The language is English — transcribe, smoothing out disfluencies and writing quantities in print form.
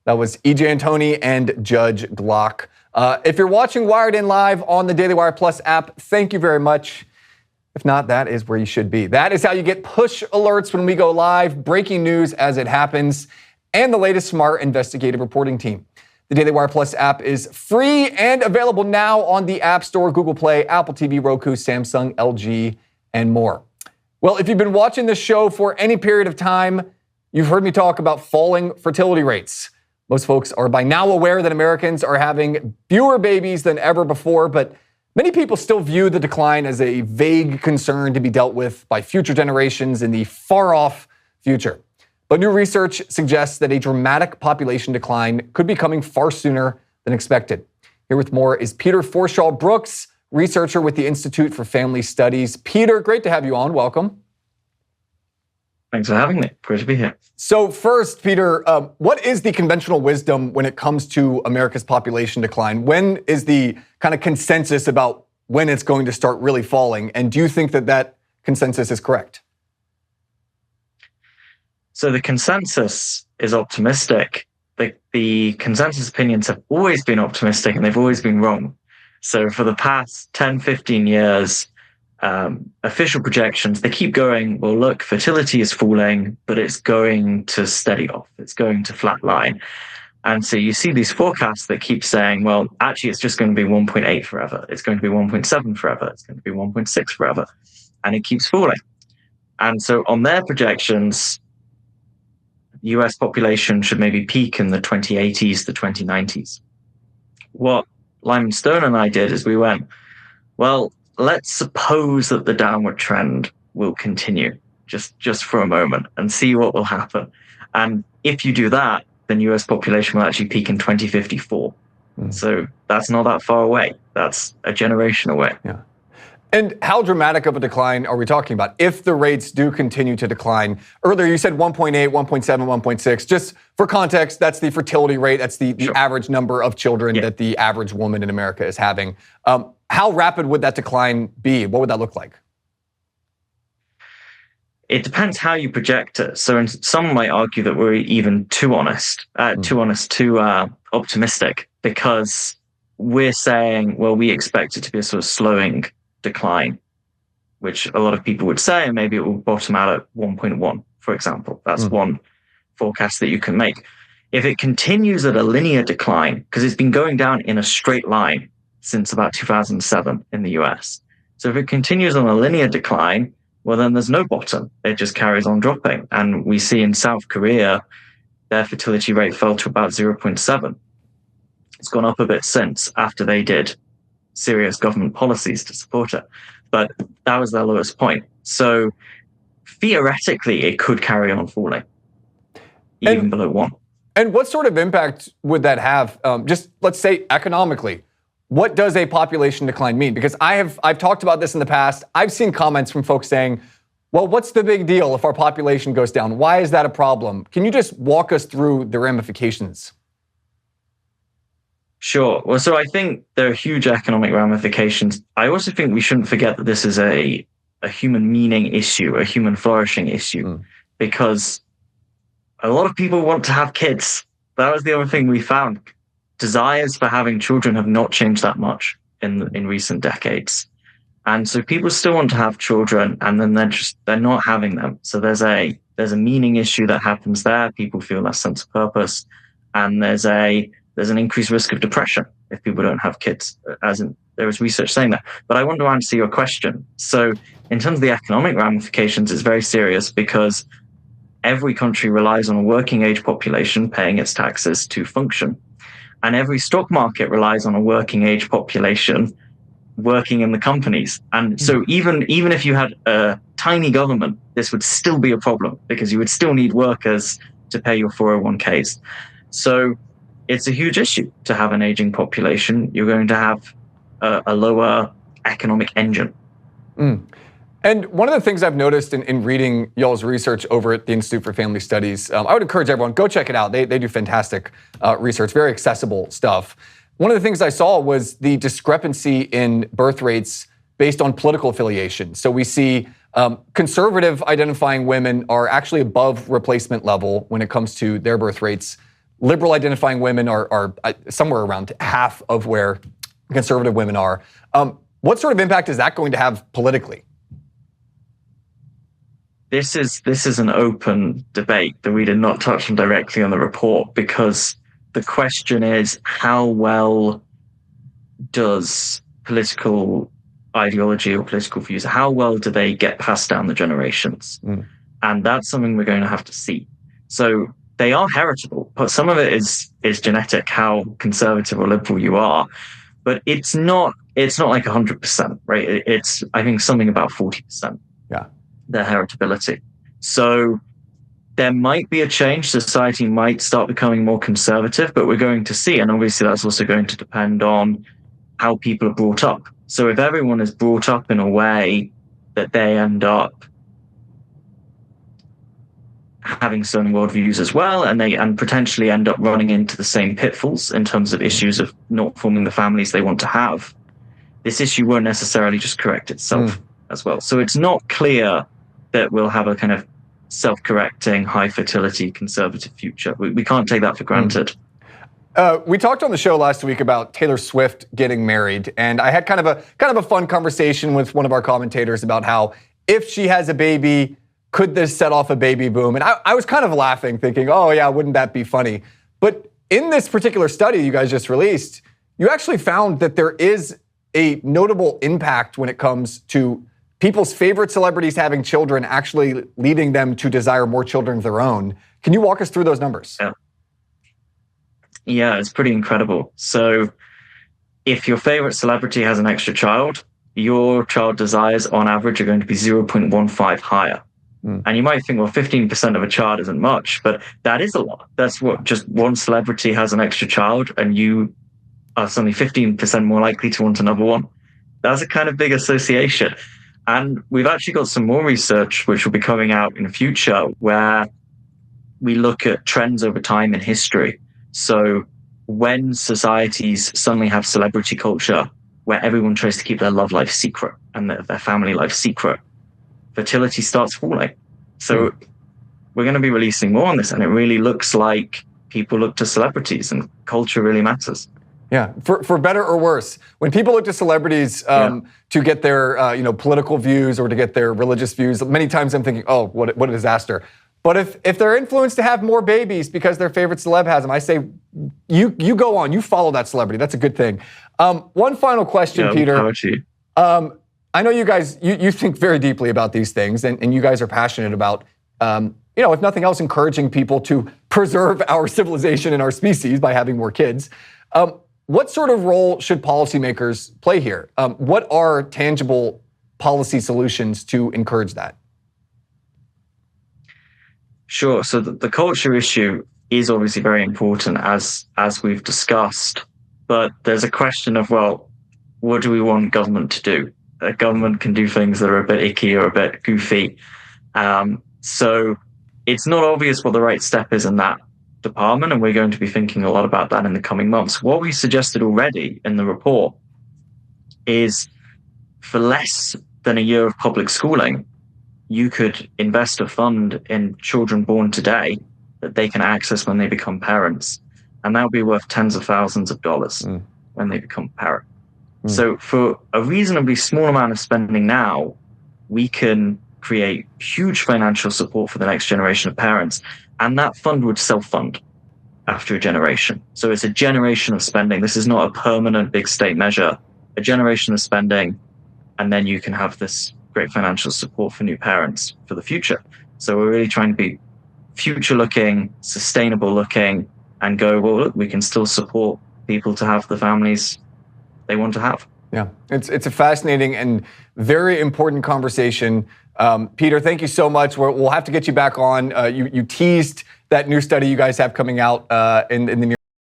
That was E.J. Antoni and Judge Glock. If you're watching Wired In Live on the Daily Wire Plus app, thank you very much. If not, that is where you should be. That is how you get push alerts when we go live, breaking news as it happens, and the latest smart investigative reporting team. The Daily Wire Plus app is free and available now on the App Store, Google Play, Apple TV, Roku, Samsung, LG, and more. Well, if you've been watching this show for any period of time, you've heard me talk about falling fertility rates. Most folks are by now aware that Americans are having fewer babies than ever before, but many people still view the decline as a vague concern to be dealt with by future generations in the far-off future. But new research suggests that a dramatic population decline could be coming far sooner than expected. Here with more is Peter Forshaw-Brooks, researcher with the Institute for Family Studies. Peter, great to have you on. Welcome. Thanks for having me. Great to be here. So first, Peter, what is the conventional wisdom when it comes to America's population decline? When is the kind of consensus about when it's going to start really falling? And do you think that that consensus is correct? So the consensus is optimistic. The consensus opinions have always been optimistic and they've always been wrong. So for the past 10, 15 years, official projections, they keep going, well, look, fertility is falling, but it's going to steady off. It's going to flatline. And so you see these forecasts that keep saying, well, actually, it's just going to be 1.8 forever. It's going to be 1.7 forever. It's going to be 1.6 forever. And it keeps falling. And so on their projections, US population should maybe peak in the 2080s to 2090s. What Lyman Stone and I did is we went, well, let's suppose that the downward trend will continue just for a moment and see what will happen. And if you do that, then US population will actually peak in 2054. So that's not that far away. That's a generation away. Yeah. And how dramatic of a decline are we talking about if the rates do continue to decline? Earlier you said 1.8, 1.7, 1.6. Just for context, that's the fertility rate. That's the Sure. average number of children that the average woman in America is having. How rapid would that decline be? What would that look like? It depends how you project it. So some might argue that we're even too optimistic, because we're saying, well, we expect it to be a sort of slowing decline, which a lot of people would say, and maybe it will bottom out at 1.1, for example. That's one forecast that you can make. If it continues at a linear decline, because it's been going down in a straight line since about 2007 in the US. So if it continues on a linear decline, well, then there's no bottom. It just carries on dropping. And we see in South Korea, their fertility rate fell to about 0.7. It's gone up a bit since, after they did serious government policies to support it. But that was their lowest point. So theoretically, it could carry on falling, even below 1. And what sort of impact would that have, just let's say economically? What does a population decline mean? Because I've talked about this in the past. I've seen comments from folks saying, well, what's the big deal if our population goes down? Why is that a problem? Can you just walk us through the ramifications? Sure. Well, so I think there are huge economic ramifications. I also think we shouldn't forget that this is a human meaning issue, a human flourishing issue, because a lot of people want to have kids. That was the other thing we found. Desires for having children have not changed that much in recent decades. And so people still want to have children, and then they're not having them. So there's a meaning issue that happens there. People feel less sense of purpose, and there's an increased risk of depression if people don't have kids, there was research saying that. But I want to answer your question. So in terms of the economic ramifications, it's very serious, because every country relies on a working age population paying its taxes to function. And every stock market relies on a working age population working in the companies. And so even if you had a tiny government, this would still be a problem, because you would still need workers to pay your 401ks. So it's a huge issue to have an aging population. You're going to have a lower economic engine. And one of the things I've noticed in reading y'all's research over at the Institute for Family Studies, I would encourage everyone, go check it out. They do fantastic research, very accessible stuff. One of the things I saw was the discrepancy in birth rates based on political affiliation. So we see conservative identifying women are actually above replacement level when it comes to their birth rates. liberal identifying women are somewhere around half of where conservative women are. What sort of impact is that going to have politically? This is an open debate that we did not touch on directly on the report, because the question is, how well does political ideology or political views, how well do they get passed down the generations? And that's something we're going to have to see. So they are heritable, but some of it is genetic, how conservative or liberal you are. But it's not like 100%, right? It's, I think, something about 40%. Yeah. Their heritability. So there might be a change. Society might start becoming more conservative, but we're going to see. And obviously that's also going to depend on how people are brought up. So if everyone is brought up in a way that they end up having certain worldviews as well, and potentially end up running into the same pitfalls in terms of issues of not forming the families they want to have, this issue won't necessarily just correct itself as well. So it's not clear that we'll have a kind of self-correcting, high fertility, conservative future. We can't take that for granted. We talked on the show last week about Taylor Swift getting married, and I had kind of a fun conversation with one of our commentators about how if she has a baby, could this set off a baby boom? And I was kind of laughing, thinking, oh yeah, wouldn't that be funny? But in this particular study you guys just released, you actually found that there is a notable impact when it comes to people's favorite celebrities having children, actually leading them to desire more children of their own. Can you walk us through those numbers? Yeah, it's pretty incredible. So if your favorite celebrity has an extra child, your child desires on average are going to be 0.15 higher. And you might think, well, 15% of a child isn't much, but that is a lot. That's what just one celebrity has an extra child, and you are suddenly 15% more likely to want another one. That's a kind of big association. And we've actually got some more research, which will be coming out in the future, where we look at trends over time in history. So when societies suddenly have celebrity culture, where everyone tries to keep their love life secret and their family life secret, fertility starts falling. So we're going to be releasing more on this, and it really looks like people look to celebrities, and culture really matters. Yeah, for better or worse. When people look to celebrities to get their political views or to get their religious views, many times I'm thinking, oh, what a disaster. But if they're influenced to have more babies because their favorite celeb has them, I say, you go on, you follow that celebrity. That's a good thing. One final question, Peter. How about you? I know you guys, you think very deeply about these things, and you guys are passionate about, if nothing else, encouraging people to preserve our civilization and our species by having more kids. What sort of role should policymakers play here? What are tangible policy solutions to encourage that? Sure. So the culture issue is obviously very important, as we've discussed. But there's a question of, well, what do we want government to do? A government can do things that are a bit icky or a bit goofy. So it's not obvious what the right step is in that department, and we're going to be thinking a lot about that in the coming months. What we suggested already in the report is, for less than a year of public schooling, you could invest a fund in children born today that they can access when they become parents. And that would be worth tens of thousands of dollars when they become parents. So for a reasonably small amount of spending now, we can create huge financial support for the next generation of parents. And that fund would self-fund after a generation. So it's a generation of spending. This is not a permanent big state measure, a generation of spending. And then you can have this great financial support for new parents for the future. So we're really trying to be future looking, sustainable looking, and go, well, look, we can still support people to have the families they want to have. Yeah, it's a fascinating and very important conversation. Peter, thank you so much. We'll have to get you back on. You teased that new study you guys have coming out in the near